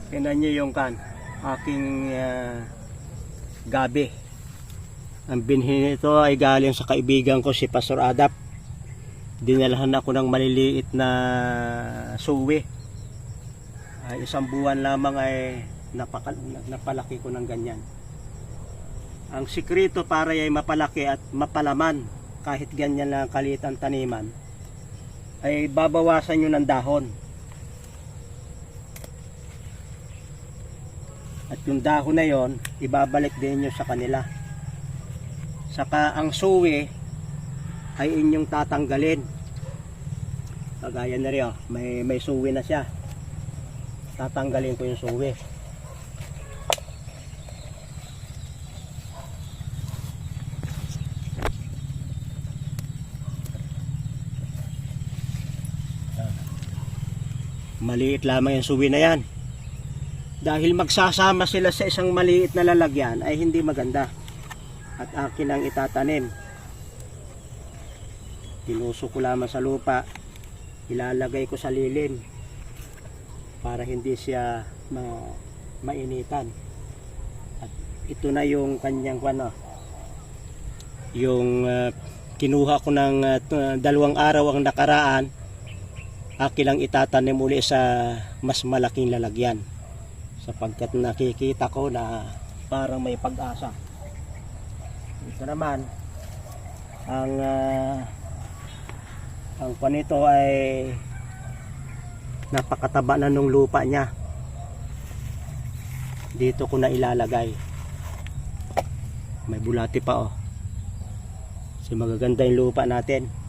Tingnan nyo yung aking gabi. Ang binhi nito ay galing sa kaibigan ko si Pastor Adap. Dinalahan ako ng maliliit na suwi. Isang buwan lamang ay napalaki ko ng ganyan. Ang sikreto para ay mapalaki at mapalaman kahit ganyan lang kaliit ang taniman ay babawasan nyo ng dahon. At yung dahon na yon ibabalik din nyo sa kanila. Saka ang suwi ay inyong tatanggalin. Kagaya na rin, may suwi na siya. Tatanggalin ko yung suwi. Maliit lamang yung suwi na yan. Dahil magsasama sila sa isang maliit na lalagyan ay hindi maganda. At akin ang itatanim. Tinusok ko lamang sa lupa. Ilalagay ko sa lilim para hindi siya mainitan. At ito na yung kanyang yung kinuha ko ng 2 araw ang nakaraan. Akin lang itatanim uli sa mas malaking lalagyan sapagkat nakikita ko na parang may pag-asa. Ito naman ang panito ay napakataba na nung lupa niya. Dito ko na ilalagay. May bulati pa kasi magaganda yung lupa natin.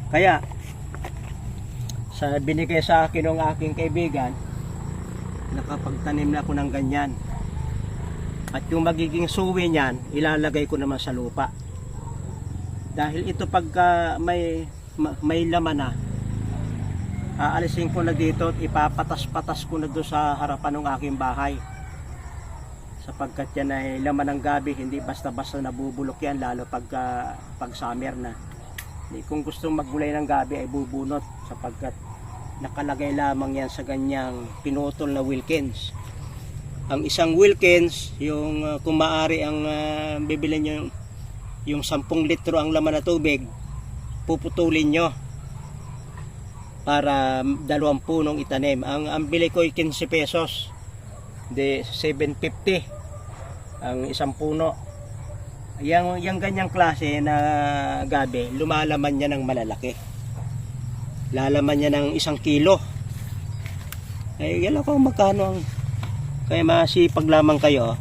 Kaya sa binigay sa akin ng aking kaibigan, nakapagtanim na ako ng ganyan. At yung magiging suwi niyan, ilalagay ko naman sa lupa. Dahil ito pagka may laman na, aalisin ko na dito at ipapatas-patas ko na doon sa harapan ng aking bahay. Sapagkat yan ay laman ng gabi, hindi basta-basta nabubulok yan, lalo pag summer na. Kung gustong maggulay ng gabi ay bubunot sapagkat nakalagay lamang yan sa ganyang pinutol na Wilkins. Ang isang Wilkins, yung kung maaari ang bibili nyo yung 10 litro ang laman na tubig, puputulin nyo para 2 punong itanim. Ang bili ko ay 15 pesos, de 750 ang isang puno. Yung ganyang klase na gabi, lumalaman niya ng malalaki. Lalaman niya ng 1 kilo. Ay, yan ako magkano ang... Kaya masipag lamang kayo.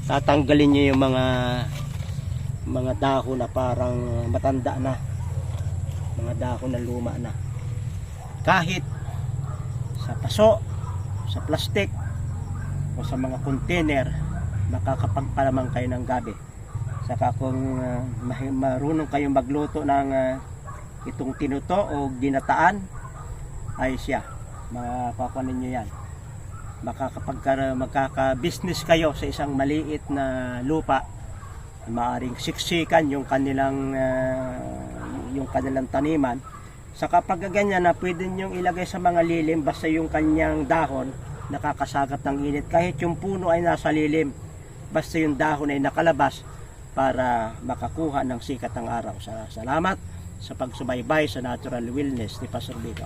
Tatanggalin niyo yung mga dahon na parang matanda na. Mga dahon na luma na. Kahit sa paso, sa plastic, o sa mga container, makakapagpalamang kayo ng gabi. Saka kung marunong kayong magluto ng itong tinuto o ginataan, ay siya, makakunin nyo yan. Makaka-business kayo sa isang maliit na lupa. Maaring siksikan yung kanilang taniman. Saka pag ganyan na pwede nyo ilagay sa mga lilim, basta yung kanyang dahon nakakasagat ng init. Kahit yung puno ay nasa lilim, basta yung dahon ay nakalabas para makakuha ng sikat ng araw. Salamat sa pagsubaybay sa Natural Wellness ni Pastor Vico.